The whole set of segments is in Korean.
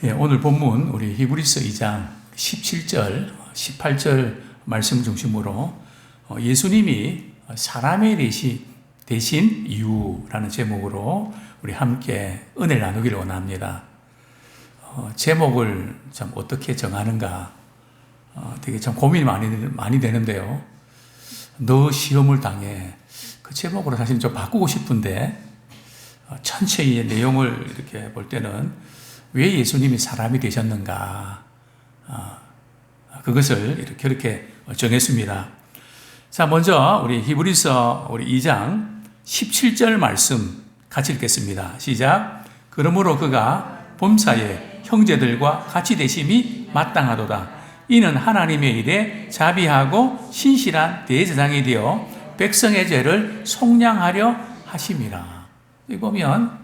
예, 오늘 본문 우리 히브리서 2장 17절, 18절 말씀 중심으로 예수님이 사람의 대신 이유라는 제목으로 우리 함께 은혜를 나누기를 원합니다. 제목을 참 어떻게 정하는가 되게 참 고민이 많이 되는데요. 너 시험을 당해. 그 제목으로 사실 좀 바꾸고 싶은데 천천히 내용을 이렇게 볼 때는 왜 예수님이 사람이 되셨는가? 그것을 이렇게 정했습니다. 자, 먼저 우리 히브리서 2장 17절 말씀 같이 읽겠습니다. 시작. 그러므로 그가 범사에 형제들과 같이 되심이 마땅하도다. 이는 하나님의 일에 자비하고 신실한 대제사장이 되어 백성의 죄를 속량하려 하심이라. 여기 보면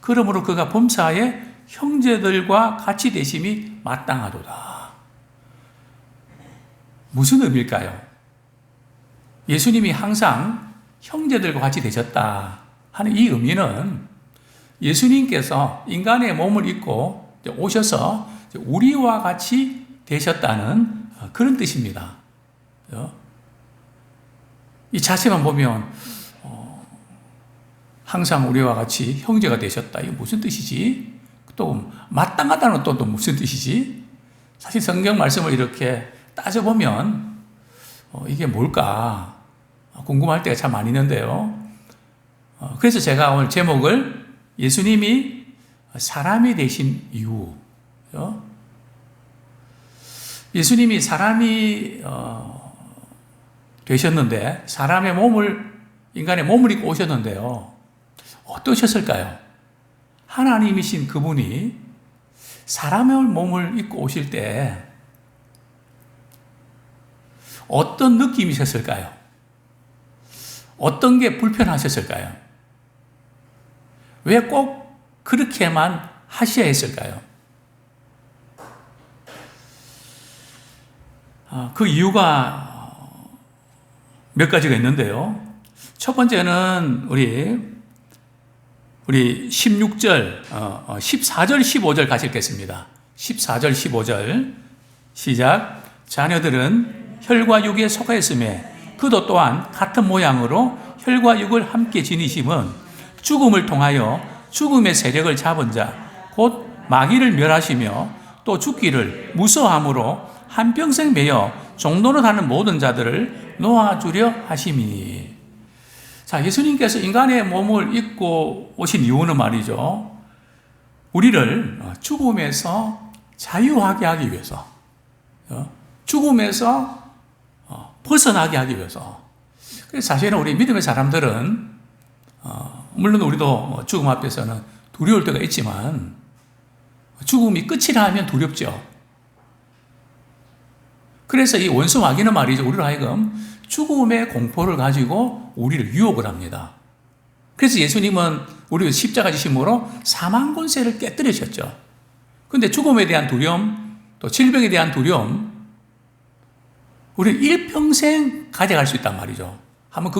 그러므로 그가 범사에 형제들과 같이 되심이 마땅하도다. 무슨 의미일까요? 예수님이 항상 형제들과 같이 되셨다 하는 이 의미는 예수님께서 인간의 몸을 입고 오셔서 우리와 같이 되셨다는 그런 뜻입니다. 이 자체만 보면 항상 우리와 같이 형제가 되셨다. 이게 무슨 뜻이지? 또 마땅하다는 또 무슨 뜻이지? 사실 성경 말씀을 이렇게 따져보면 이게 뭘까 궁금할 때가 참 많이 있는데요. 그래서 제가 오늘 제목을 예수님이 사람이 되신 이유, 예수님이 사람이 되셨는데 인간의 몸을 입고 오셨는데요. 어떠셨을까요? 하나님이신 그분이 사람의 몸을 입고 오실 때 어떤 느낌이셨을까요? 어떤 게 불편하셨을까요? 왜 꼭 그렇게만 하셔야 했을까요? 그 이유가 몇 가지가 있는데요. 첫 번째는 우리 16절, 14절, 15절 같이 읽겠습니다. 14절, 15절 시작. 자녀들은 혈과 육에 속하였음에 그도 또한 같은 모양으로 혈과 육을 함께 지니심은 죽음을 통하여 죽음의 세력을 잡은 자, 곧 마귀를 멸하시며 또 죽기를 무서워함으로 한평생 매여 종노릇하는 모든 자들을 놓아주려 하심이니. 자, 예수님께서 인간의 몸을 입고 오신 이유는 말이죠. 우리를 죽음에서 자유하게 하기 위해서, 죽음에서 벗어나게 하기 위해서. 그래서 사실은 우리 믿음의 사람들은, 물론 우리도 죽음 앞에서는 두려울 때가 있지만, 죽음이 끝이라 하면 두렵죠. 그래서 이 원수 마귀는 말이죠. 우리로 하여금 죽음의 공포를 가지고 우리를 유혹을 합니다. 그래서 예수님은 우리 십자가 지심으로 사망 권세를 깨뜨리셨죠. 그런데 죽음에 대한 두려움, 또 질병에 대한 두려움, 우리는 일평생 가져갈 수 있단 말이죠. 한번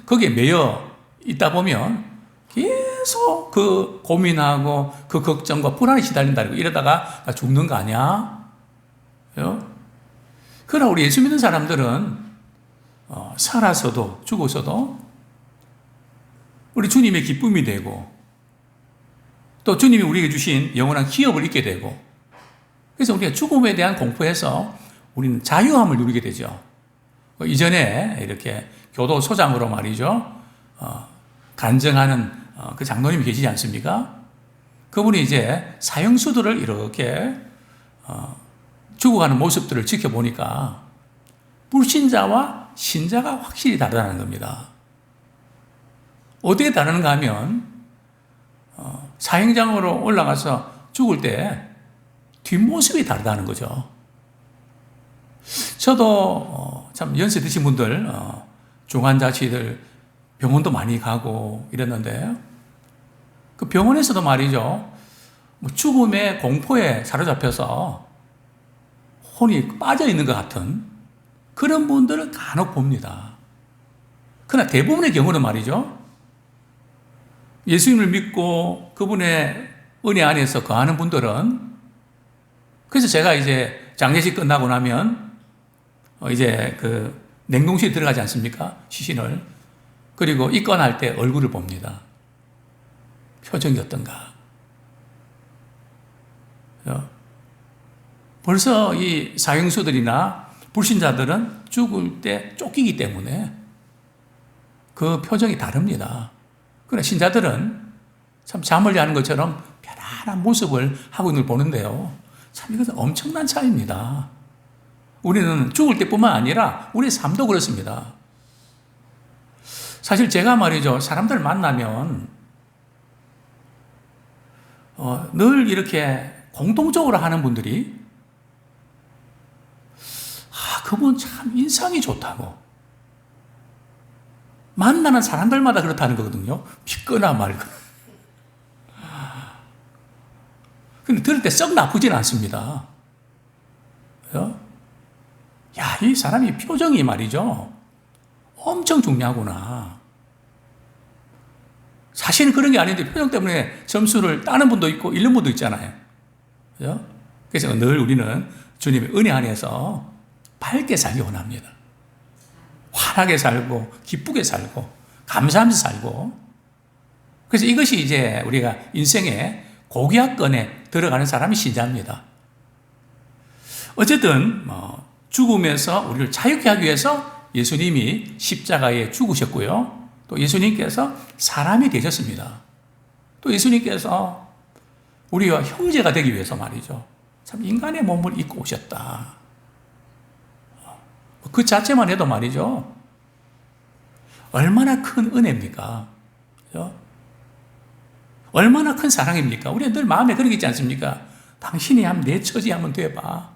거기에 매여 있다 보면 계속 그 고민하고 그 걱정과 불안에 시달린다. 이러다가 나 죽는 거 아니야? 그러나 우리 예수 믿는 사람들은 살아서도 죽어서도 우리 주님의 기쁨이 되고 또 주님이 우리에게 주신 영원한 기업을 잊게 되고 그래서 우리가 죽음에 대한 공포에서 우리는 자유함을 누리게 되죠. 이전에 이렇게 교도소장으로 말이죠. 간증하는 그 장로님이 계시지 않습니까? 그분이 이제 사형수들을 이렇게 죽어가는 모습들을 지켜보니까 불신자와 신자가 확실히 다르다는 겁니다. 어떻게 다른가 하면 사형장으로 올라가서 죽을 때 뒷모습이 다르다는 거죠. 저도 참 연세 드신 분들 중환자실들 병원도 많이 가고 이랬는데 그 병원에서도 말이죠. 죽음의 공포에 사로잡혀서 혼이 빠져 있는 것 같은 그런 분들을 간혹 봅니다. 그러나 대부분의 경우는 말이죠. 예수님을 믿고 그분의 은혜 안에서 거하는 분들은 그래서 제가 이제 장례식 끝나고 나면 이제 그 냉동실에 들어가지 않습니까? 시신을. 그리고 입건할 때 얼굴을 봅니다. 표정이 어떤가? 벌써 이 사형수들이나 불신자들은 죽을 때 쫓기기 때문에 그 표정이 다릅니다. 그러나 신자들은 참 잠을 자는 것처럼 편안한 모습을 하고 있는 걸 보는데요. 참 이것은 엄청난 차이입니다. 우리는 죽을 때뿐만 아니라 우리의 삶도 그렇습니다. 사실 제가 말이죠. 사람들 만나면 늘 이렇게 공통적으로 하는 분들이 그분 참 인상이 좋다고. 만나는 사람들마다 그렇다는 거거든요. 믿거나 말거나. 근데 들을 때 썩 나쁘진 않습니다. 야, 이 사람이 표정이 말이죠. 엄청 중요하구나. 사실은 그런 게 아닌데 표정 때문에 점수를 따는 분도 있고 잃는 분도 있잖아요. 그래서 늘 우리는 주님의 은혜 안에서 밝게 살기 원합니다. 환하게 살고 기쁘게 살고 감사하면서 살고. 그래서 이것이 이제 우리가 인생의 고귀학권에 들어가는 사람이 신자입니다. 어쨌든 죽음에서 우리를 자유케 하기 위해서 예수님이 십자가에 죽으셨고요. 또 예수님께서 사람이 되셨습니다. 또 예수님께서 우리와 형제가 되기 위해서 말이죠. 참 인간의 몸을 입고 오셨다. 그 자체만 해도 말이죠. 얼마나 큰 은혜입니까? 얼마나 큰 사랑입니까? 우리가 늘 마음에 그런 게 있지 않습니까? 당신이 한번 내 처지 한번 돼봐.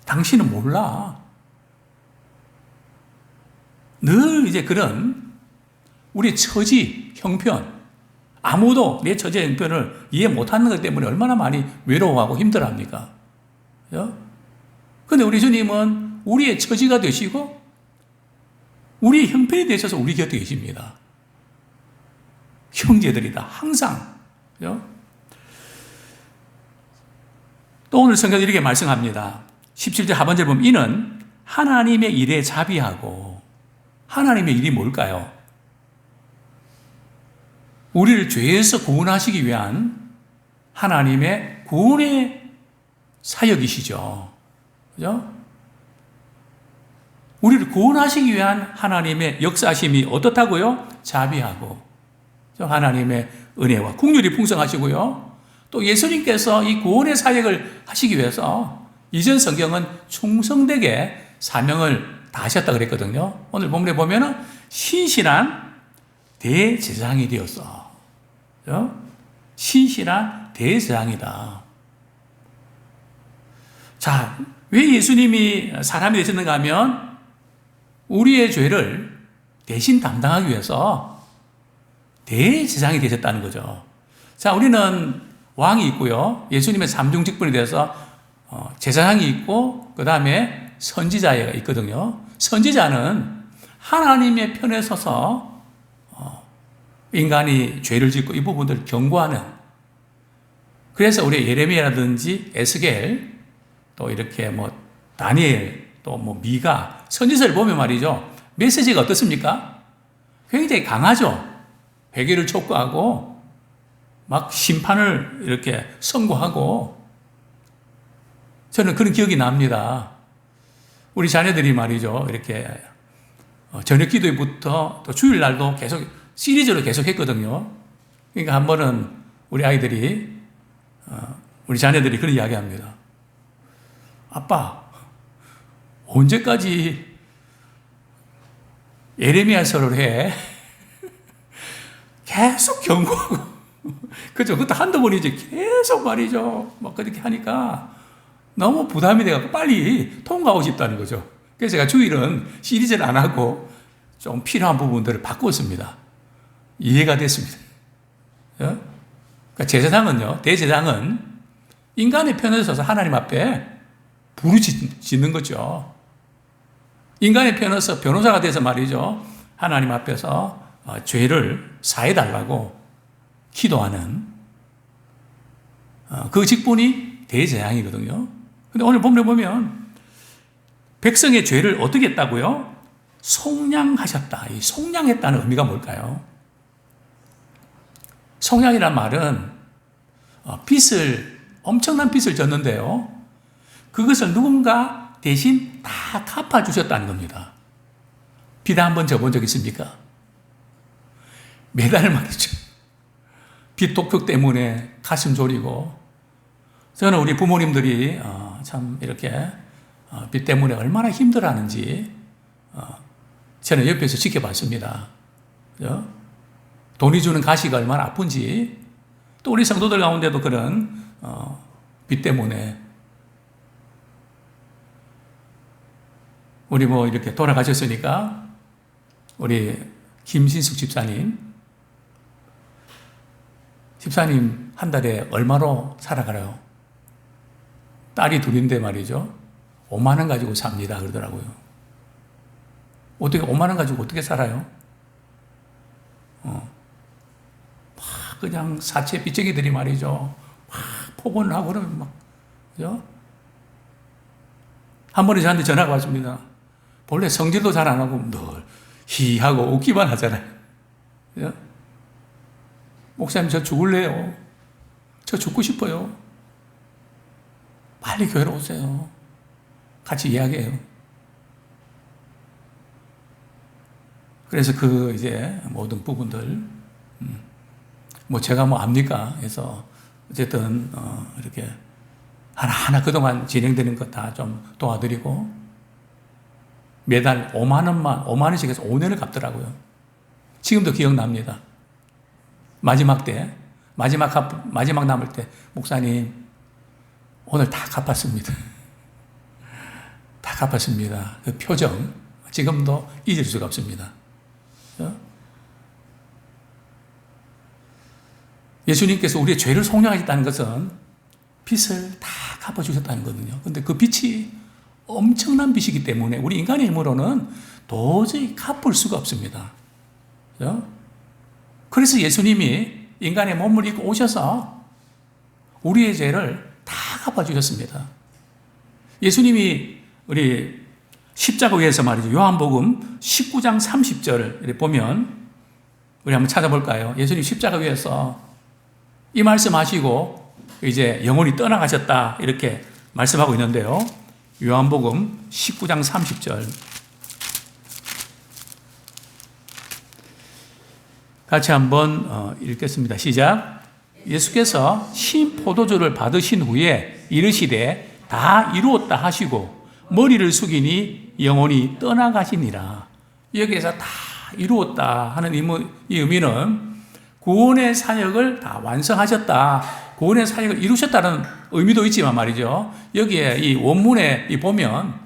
당신은 몰라. 늘 이제 그런 우리 처지, 형편, 아무도 내 처지, 형편을 이해 못하는 것 때문에 얼마나 많이 외로워하고 힘들어합니까? 그런데 우리 주님은 우리의 처지가 되시고 우리의 형편이 되셔서 우리 곁에 계십니다. 형제들이다, 항상. 또 오늘 성경 이렇게 말씀합니다. 17절 하반절 보면 이는 하나님의 일에 자비하고. 하나님의 일이 뭘까요? 우리를 죄에서 구원하시기 위한 하나님의 구원의 사역이시죠. 그죠? 우리를 구원하시기 위한 하나님의 역사심이 어떻다고요? 자비하고. 하나님의 은혜와 긍휼이 풍성하시고요. 또 예수님께서 이 구원의 사역을 하시기 위해서 이전 성경은 충성되게 사명을 다하셨다 그랬거든요. 오늘 본문에 보면은 신실한 대제사장이 되었어. 신실한 대제사장이다. 자, 왜 예수님이 사람이 되셨는가 하면 우리의 죄를 대신 담당하기 위해서 대제사장이 되셨다는 거죠. 자, 우리는 왕이 있고요. 예수님의 삼중 직분에 대해서 제사장이 있고 그 다음에 선지자가 있거든요. 선지자는 하나님의 편에 서서 인간이 죄를 짓고 이 부분들을 경고하는. 그래서 우리 예레미야라든지 에스겔 또 이렇게 뭐 다니엘 또 뭐 미가 선지서를 보면 말이죠. 메시지가 어떻습니까? 굉장히 강하죠. 회개를 촉구하고 막 심판을 이렇게 선고하고. 저는 그런 기억이 납니다. 우리 자녀들이 말이죠. 이렇게 저녁 기도회부터 또 주일날도 계속 시리즈로 계속 했거든요. 그러니까 한 번은 우리 아이들이 우리 자녀들이 그런 이야기 합니다. 아빠, 언제까지 예레미야서를 해? 계속 경고하고. 그죠? 그것도 한두 번이지. 계속 말이죠. 막 그렇게 하니까 너무 부담이 돼갖고 빨리 통과하고 싶다는 거죠. 그래서 제가 주일은 시리즈를 안 하고 좀 필요한 부분들을 바꿨습니다. 이해가 됐습니다. 그러니까 제사장은요, 대제사장은 인간의 편에 서서 하나님 앞에 부르짖는 거죠. 인간의 편에 서 변호사가 돼서 말이죠. 하나님 앞에서 죄를 사해달라고 기도하는 그 직분이 대재앙이거든요. 근데 오늘 본문에 보면 백성의 죄를 어떻게 했다고요? 속량하셨다. 이 속량했다는 의미가 뭘까요? 속량이란 말은 엄청난 빚을 졌는데요. 그것을 누군가 대신 다 갚아주셨다는 겁니다. 빚 한번 져본 적 있습니까? 매달 말이죠. 빚 독촉 때문에 가슴 졸이고, 저는 우리 부모님들이 참 이렇게 빚 때문에 얼마나 힘들어하는지 저는 옆에서 지켜봤습니다. 그죠? 돈이 주는 가시가 얼마나 아픈지, 또 우리 성도들 가운데도 그런 빚 때문에 우리 뭐 이렇게 돌아가셨으니까 우리 김신숙 집사님 한 달에 얼마로 살아가요? 딸이 둘인데 말이죠. 5만 원 가지고 삽니다 그러더라고요. 어떻게 5만 원 가지고 어떻게 살아요? 막 그냥 사채 빚쟁이들이 말이죠. 막 폭언을 하고 그러면 막, 그죠? 한 번에 저한테 전화가 왔습니다. 본래 성질도 잘 안 하고 늘 희하고 웃기만 하잖아요. 그죠? 목사님, 저 죽을래요. 저 죽고 싶어요. 빨리 교회로 오세요. 같이 이야기해요. 그래서 그 이제 모든 부분들, 뭐 제가 뭐 압니까? 해서 어쨌든 이렇게 하나하나 그동안 진행되는 것 다 좀 도와드리고, 매달 5만 원씩 해서 5년을 갚더라고요. 지금도 기억납니다. 마지막 남을 때, 목사님, 오늘 다 갚았습니다. 다 갚았습니다. 그 표정, 지금도 잊을 수가 없습니다. 예수님께서 우리의 죄를 속량하셨다는 것은 빚을 다 갚아주셨다는 거거든요. 근데 그 빚이 엄청난 빚이기 때문에 우리 인간의 힘으로는 도저히 갚을 수가 없습니다. 그래서 예수님이 인간의 몸을 입고 오셔서 우리의 죄를 다 갚아주셨습니다. 예수님이 우리 십자가 위에서 말이죠. 요한복음 19장 30절을 보면 우리 한번 찾아볼까요? 예수님 십자가 위에서 이 말씀하시고 이제 영혼이 떠나가셨다 이렇게 말씀하고 있는데요. 요한복음 19장 30절 같이 한번 읽겠습니다. 시작. 예수께서 신 포도주를 받으신 후에 이르시되 다 이루었다 하시고 머리를 숙이니 영혼이 떠나가시니라. 여기에서 다 이루었다 하는 이 의미는 구원의 사역을 다 완성하셨다, 구원의 사역을 이루셨다는 의미도 있지만 말이죠. 여기에 이 원문에 보면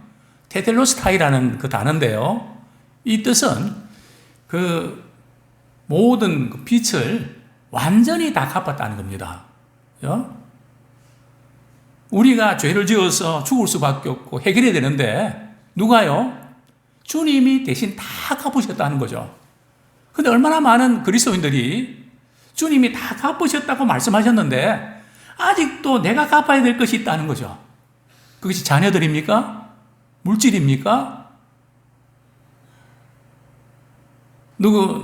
테텔로스타이라는 그 단어인데요. 이 뜻은 그 모든 그 빚을 완전히 다 갚았다는 겁니다. 우리가 죄를 지어서 죽을 수밖에 없고 해결해야 되는데 누가요? 주님이 대신 다 갚으셨다는 거죠. 근데 얼마나 많은 그리스도인들이 주님이 다 갚으셨다고 말씀하셨는데 아직도 내가 갚아야 될 것이 있다는 거죠. 그것이 자녀들입니까? 물질입니까?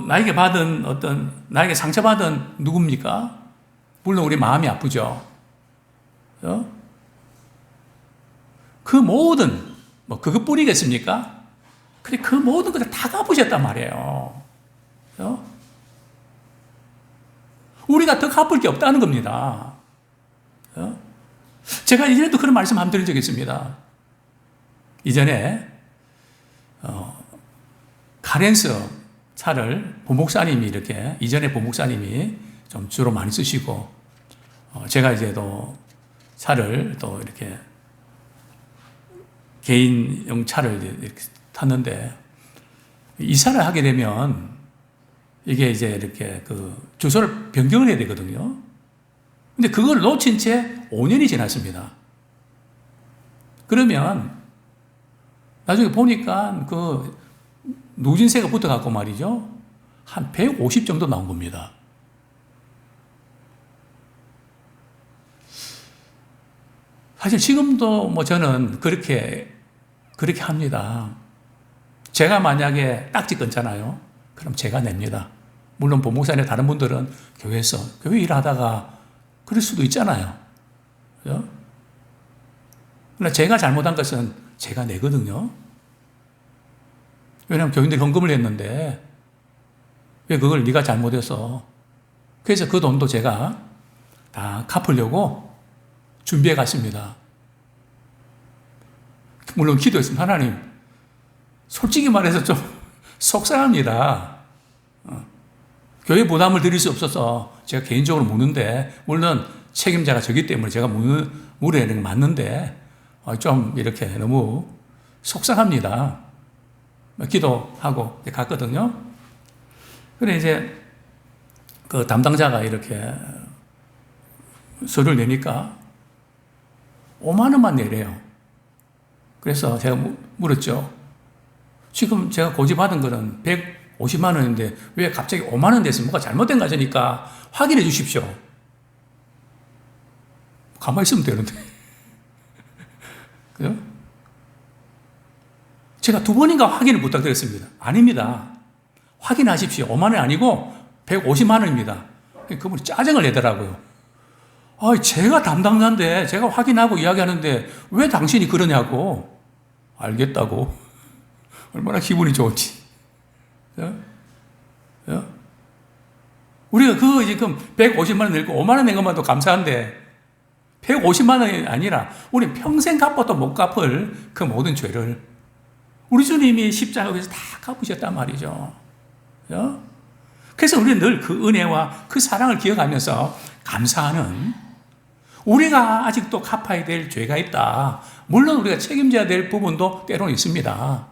나에게 상처받은 누굽니까? 물론 우리 마음이 아프죠. 그 모든, 그것뿐이겠습니까? 그래, 그 모든 것을 다 갚으셨단 말이에요. 우리가 더 갚을 게 없다는 겁니다. 제가 이전에도 그런 말씀 한번 드린 적이 있습니다. 이전에, 카렌스 차를 이전에 보목사님이 좀 주로 많이 쓰시고, 제가 이제 또 차를 또 이렇게 개인용 차를 이렇게 탔는데, 이사를 하게 되면 이게 이제 이렇게 그 주소를 변경을 해야 되거든요. 근데 그걸 놓친 채 5년이 지났습니다. 그러면 나중에 보니까 그 누진세가 붙어갖고 말이죠. 한 150 정도 나온 겁니다. 사실 지금도 뭐 저는 그렇게 합니다. 제가 만약에 딱지 끊잖아요. 그럼 제가 냅니다. 물론 본목사님 다른 분들은 교회에서 교회 일하다가 그럴 수도 있잖아요. 그죠? 그러나 제가 잘못한 것은 제가 내거든요. 왜냐하면 교인들이 헌금을 했는데 왜 그걸 네가 잘못해서. 그래서 그 돈도 제가 다 갚으려고 준비해 갔습니다. 물론 기도했습니다. 하나님, 솔직히 말해서 좀 속상합니다. 교회 부담을 드릴 수 없어서 제가 개인적으로 묻는데, 물론 책임자가 저기 때문에 제가 물어야 되는 게 맞는데, 좀 이렇게 너무 속상합니다. 기도하고 갔거든요. 그래, 이제 그 담당자가 이렇게 서류를 내니까 5만 원만 내래요. 그래서 제가 물었죠. 지금 제가 고지받은 거는 150만 원인데 왜 갑자기 5만 원 됐으면 뭐가 잘못된 거 아니까 확인해 주십시오. 가만히 있으면 되는데. 그죠? 제가 2번인가 확인을 부탁드렸습니다. 아닙니다. 확인하십시오. 5만 원이 아니고 150만 원입니다. 그분이 짜증을 내더라고요. 제가 담당자인데 제가 확인하고 이야기하는데 왜 당신이 그러냐고. 알겠다고. 얼마나 기분이 좋은지. 우리가 지금 150만 원 낼고 5만 원 낸 것만도 감사한데 150만 원이 아니라 우리 평생 갚아도 못 갚을 그 모든 죄를 우리 주님이 십자가에서 다 갚으셨단 말이죠. 그래서 우리는 늘 그 은혜와 그 사랑을 기억하면서 감사하는, 우리가 아직도 갚아야 될 죄가 있다. 물론 우리가 책임져야 될 부분도 때로는 있습니다.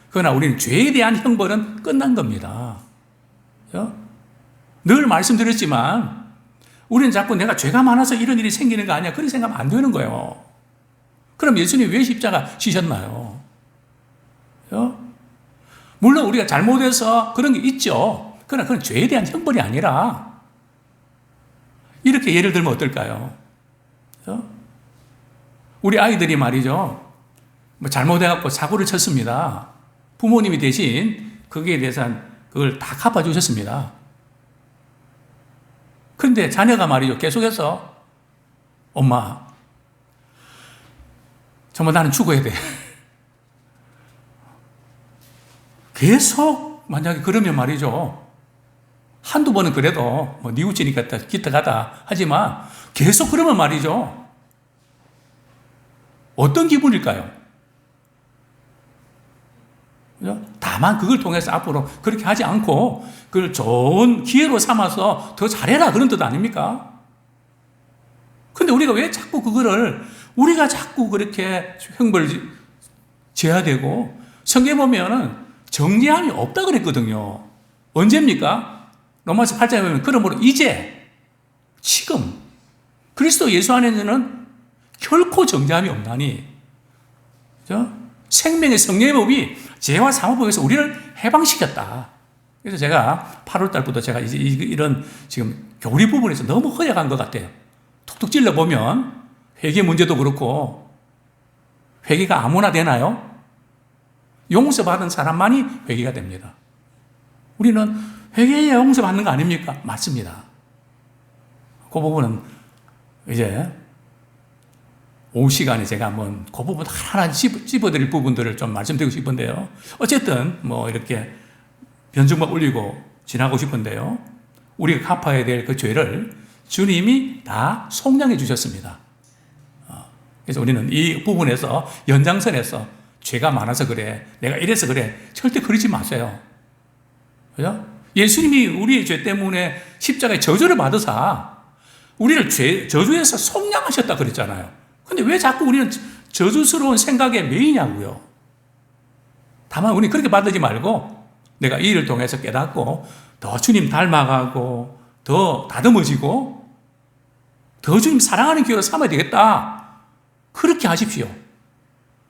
그러나 우리는 죄에 대한 형벌은 끝난 겁니다. 늘 말씀드렸지만 우리는 자꾸 내가 죄가 많아서 이런 일이 생기는 거 아니야, 그렇게 생각하면 안 되는 거예요. 그럼 예수님이 왜 십자가 지셨나요? 물론 우리가 잘못해서 그런 게 있죠. 그러나 그건 죄에 대한 형벌이 아니라, 이렇게 예를 들면 어떨까요? 우리 아이들이 말이죠, 잘못해갖고 사고를 쳤습니다. 부모님이 대신 거기에 대해서 그걸 다 갚아주셨습니다. 그런데 자녀가 말이죠, 계속해서 엄마, 정말 나는 죽어야 돼. 계속 만약에 그러면 말이죠, 한두 번은 그래도 뉘우치니까 기특하다 하지만 계속 그러면 말이죠, 어떤 기분일까요? 다만 그걸 통해서 앞으로 그렇게 하지 않고 그걸 좋은 기회로 삼아서 더 잘해라, 그런 뜻 아닙니까? 근데 우리가 왜 자꾸 우리가 자꾸 그렇게 형벌을 지어야 되고, 성경에 보면은 정죄함이 없다 그랬거든요. 언제입니까? 로마서 8장에 보면 그러므로 이제 지금 그리스도 예수 안에는 결코 정죄함이 없나니, 그죠? 생명의 성령의 법이 죄와 사망법에서 우리를 해방시켰다. 그래서 제가 8월 달부터 제가 이런 지금 교리 부분에서 너무 허약한 것 같아요. 툭툭 찔러 보면 회개 문제도 그렇고, 회개가 아무나 되나요? 용서받은 사람만이 회개가 됩니다. 우리는 회개해야 용서받는 거 아닙니까? 맞습니다. 그 부분은 이제 오후 시간에 제가 한번 그 부분 하나 찝어드릴 부분들을 좀 말씀드리고 싶은데요. 어쨌든 이렇게 변증막 올리고 지나고 싶은데요. 우리가 갚아야 될 그 죄를 주님이 다 속량해 주셨습니다. 그래서 우리는 이 부분에서 연장선에서 죄가 많아서 그래, 내가 이래서 그래, 절대 그러지 마세요. 그죠? 예수님이 우리의 죄 때문에 십자가에 저주를 받으사 우리를 저주에서 속량하셨다 그랬잖아요. 근데 왜 자꾸 우리는 저주스러운 생각에 매이냐고요. 다만 우리는 그렇게 받지 말고 내가 이 일을 통해서 깨닫고 더 주님 닮아가고 더 다듬어지고 더 주님 사랑하는 기회로 삼아야 되겠다, 그렇게 하십시오.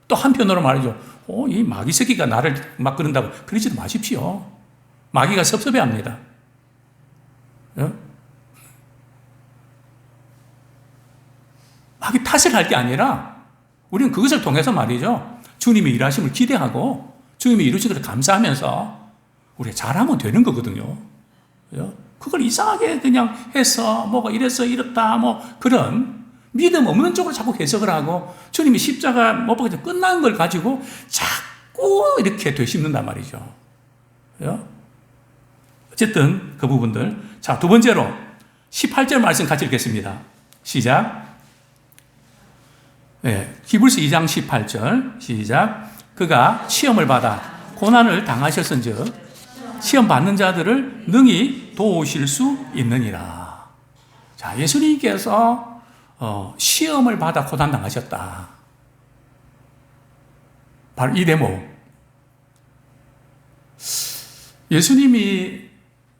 또 한편으로 말이죠, 이 마귀 새끼가 나를 막 그런다고 그러지도 마십시오. 마귀가 섭섭해합니다. 막 탓을 할 게 아니라 우리는 그것을 통해서 말이죠. 주님의 일하심을 기대하고 주님이 이루신 것을 감사하면서 우리가 잘하면 되는 거거든요. 그걸 이상하게 그냥 해서 뭐가 이래서 이렇다 뭐 그런 믿음 없는 쪽으로 자꾸 해석을 하고 주님이 십자가 못 박아서 끝난 걸 가지고 자꾸 이렇게 되씹는단 말이죠. 어쨌든 그 부분들. 자, 두 번째로 18절 말씀 같이 읽겠습니다. 시작. 네, 히브리서 2장 18절 시작. 그가 시험을 받아 고난을 당하셨은즉 시험 받는 자들을 능히 도우실 수 있느니라. 자, 예수님께서 시험을 받아 고난 당하셨다. 바로 이 대목. 예수님이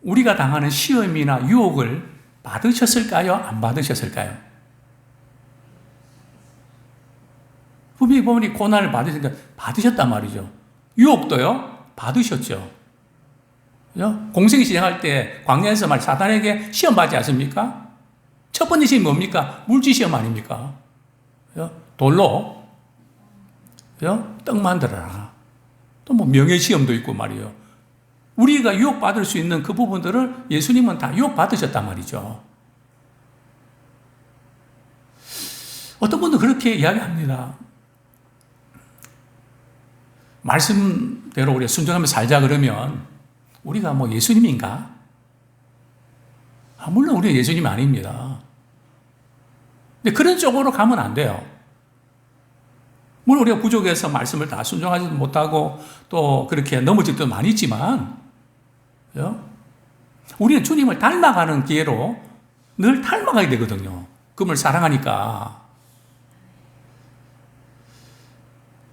우리가 당하는 시험이나 유혹을 받으셨을까요? 안 받으셨을까요? 분명히 보니 고난을 받으셨단 말이죠. 유혹도요, 받으셨죠. 공생이 진행할 때 광야에서 사단에게 시험 받지 않습니까? 첫 번째 시험이 뭡니까? 물질 시험 아닙니까? 돌로 떡 만들어라. 또 뭐 명예 시험도 있고 말이요. 우리가 유혹받을 수 있는 그 부분들을 예수님은 다 유혹받으셨단 말이죠. 어떤 분은 그렇게 이야기합니다. 말씀대로 우리가 순종하며 살자 그러면 우리가 뭐 예수님인가? 물론 우리는 예수님이 아닙니다. 근데 그런 쪽으로 가면 안 돼요. 물론 우리가 부족해서 말씀을 다 순종하지 못하고 또 그렇게 넘어질 때도 많이 있지만 우리는 주님을 닮아가는 기회로 늘 닮아가야 되거든요. 그분을 사랑하니까.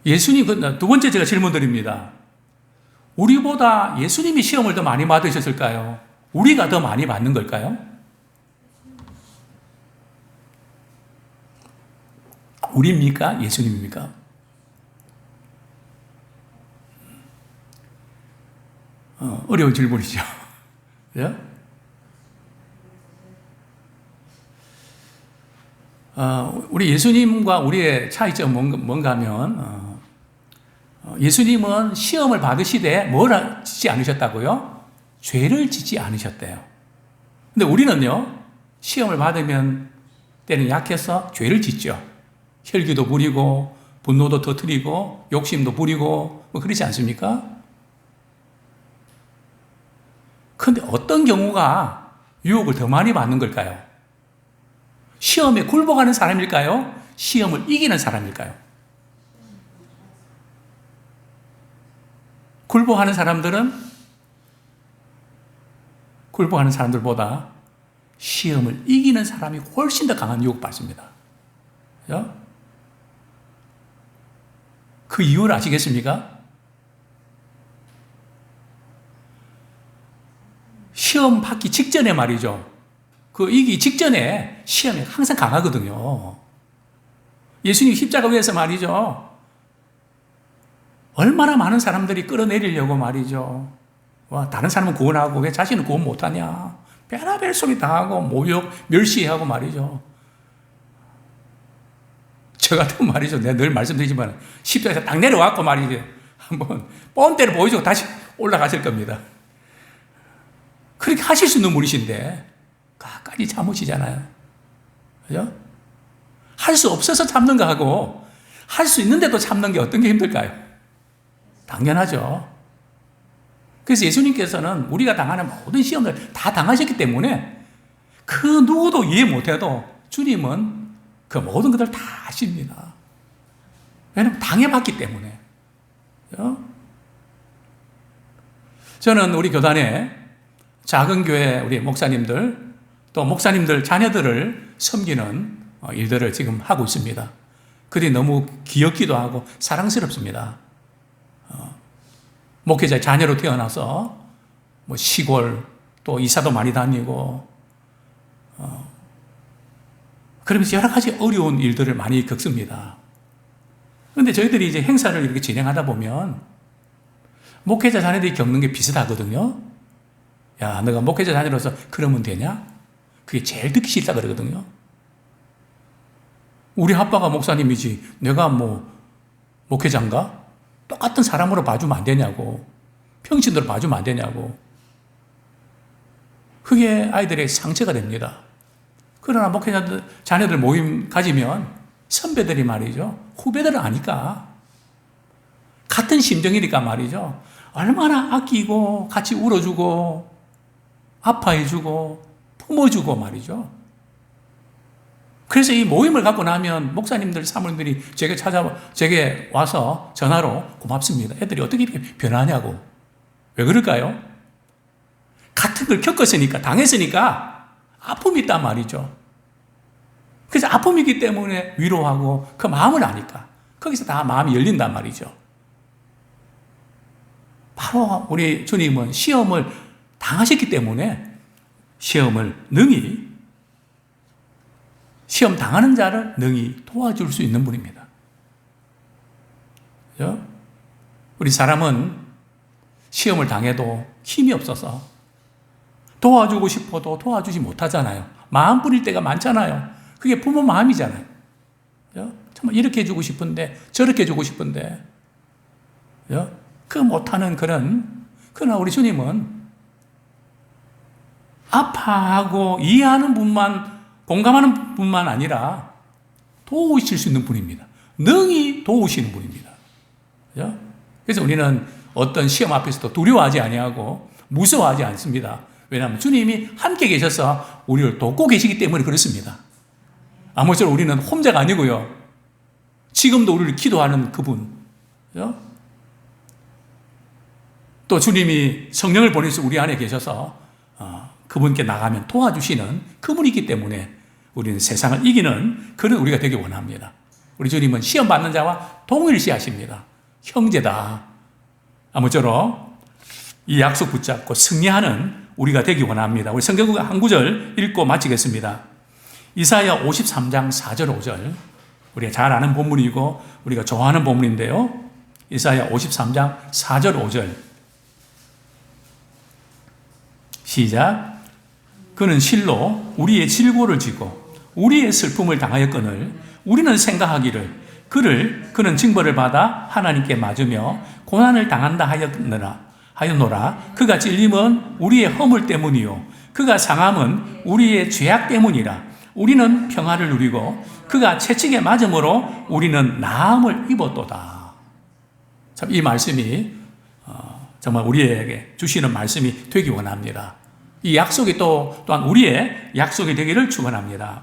예수님, 두 번째 제가 질문 드립니다. 우리보다 예수님이 시험을 더 많이 받으셨을까요? 우리가 더 많이 받는 걸까요? 우리입니까? 예수님입니까? 어려운 질문이죠. 우리 예수님과 우리의 차이점은 뭔가 하면 예수님은 시험을 받으시되 뭘 짓지 않으셨다고요? 죄를 짓지 않으셨대요. 근데 우리는요, 시험을 받으면 때는 약해서 죄를 짓죠. 혈기도 부리고 분노도 터뜨리고 욕심도 부리고 뭐 그렇지 않습니까? 그런데 어떤 경우가 유혹을 더 많이 받는 걸까요? 시험에 굴복하는 사람일까요? 시험을 이기는 사람일까요? 굴복하는 사람들보다 시험을 이기는 사람이 훨씬 더 강한 유혹받습니다. 그 이유를 아시겠습니까? 시험 받기 직전에 말이죠. 그 이기 직전에 시험이 항상 강하거든요. 예수님 십자가 위에서 말이죠. 얼마나 많은 사람들이 끌어내리려고 말이죠. 다른 사람은 구원하고 왜 자신은 구원 못하냐. 별의별 소리 다 하고 모욕, 멸시하고 말이죠. 저 같은 말이죠. 내가 늘 말씀드리지만 십자가에서 딱 내려왔고 말이죠. 한번 뻔때를 보여주고 다시 올라가실 겁니다. 그렇게 하실 수 있는 분이신데 끝까지 참으시잖아요. 그죠? 할 수 없어서 참는 거하고 할 수 있는데도 참는 게 어떤 게 힘들까요? 당연하죠. 그래서 예수님께서는 우리가 당하는 모든 시험을 다 당하셨기 때문에 그 누구도 이해 못해도 주님은 그 모든 것을 다 아십니다. 왜냐하면 당해봤기 때문에. 저는 우리 교단에 작은 교회 우리 목사님들 또 목사님들 자녀들을 섬기는 일들을 지금 하고 있습니다. 그들이 너무 귀엽기도 하고 사랑스럽습니다. 목회자의 자녀로 태어나서 뭐 시골 또 이사도 많이 다니고 그러면서 여러 가지 어려운 일들을 많이 겪습니다. 그런데 저희들이 이제 행사를 이렇게 진행하다 보면 목회자 자녀들이 겪는 게 비슷하거든요. 야, 너가 목회자 자녀로서 그러면 되냐? 그게 제일 듣기 싫다 그러거든요. 우리 아빠가 목사님이지 내가 뭐 목회자인가? 똑같은 사람으로 봐주면 안 되냐고. 평신도로 봐주면 안 되냐고. 그게 아이들의 상처가 됩니다. 그러나 목회자들, 자녀들 모임 가지면 선배들이 말이죠. 후배들은 아니까. 같은 심정이니까 말이죠. 얼마나 아끼고 같이 울어주고 아파해주고 품어주고 말이죠. 그래서 이 모임을 갖고 나면 목사님들, 사모님들이 제게 와서 전화로 고맙습니다. 애들이 어떻게 이렇게 변하냐고. 왜 그럴까요? 같은 걸 겪었으니까, 당했으니까 아픔이 있단 말이죠. 그래서 아픔이기 때문에 위로하고 그 마음을 아니까 거기서 다 마음이 열린단 말이죠. 바로 우리 주님은 시험을 당하셨기 때문에 시험 당하는 자를 능히 도와줄 수 있는 분입니다. 그죠? 우리 사람은 시험을 당해도 힘이 없어서 도와주고 싶어도 도와주지 못하잖아요. 마음 뿌릴 때가 많잖아요. 그게 부모 마음이잖아요. 그죠? 정말 이렇게 해주고 싶은데 저렇게 해주고 싶은데 그죠? 그 못하는 그러나 우리 주님은 아파하고 이해하는 분만, 공감하는 분만 아니라 도우실 수 있는 분입니다. 능히 도우시는 분입니다. 그죠? 그래서 우리는 어떤 시험 앞에서도 두려워하지 아니하고 무서워하지 않습니다. 왜냐하면 주님이 함께 계셔서 우리를 돕고 계시기 때문에 그렇습니다. 아무쪼록 우리는 혼자가 아니고요. 지금도 우리를 기도하는 그분. 그죠? 또 주님이 성령을 보내서 우리 안에 계셔서 그분께 나가면 도와주시는 그분이기 때문에 우리는 세상을 이기는 그런 우리가 되기 원합니다. 우리 주님은 시험 받는 자와 동일시하십니다. 형제다. 아무쪼록 이 약속 붙잡고 승리하는 우리가 되기 원합니다. 우리 성경 한 구절 읽고 마치겠습니다. 이사야 53장 4절 5절. 우리가 잘 아는 본문이고 우리가 좋아하는 본문인데요. 이사야 53장 4절 5절. 시작. 그는 실로 우리의 질고를 지고 우리의 슬픔을 당하였거늘 우리는 생각하기를 그는 징벌을 받아 하나님께 맞으며 고난을 당한다 하였노라. 그가 찔림은 우리의 허물 때문이요 그가 상함은 우리의 죄악 때문이라. 우리는 평화를 누리고 그가 채찍에 맞음으로 우리는 나음을 입었도다. 참 이 말씀이 정말 우리에게 주시는 말씀이 되기 원합니다. 이 약속이 또한 우리의 약속이 되기를 축원합니다.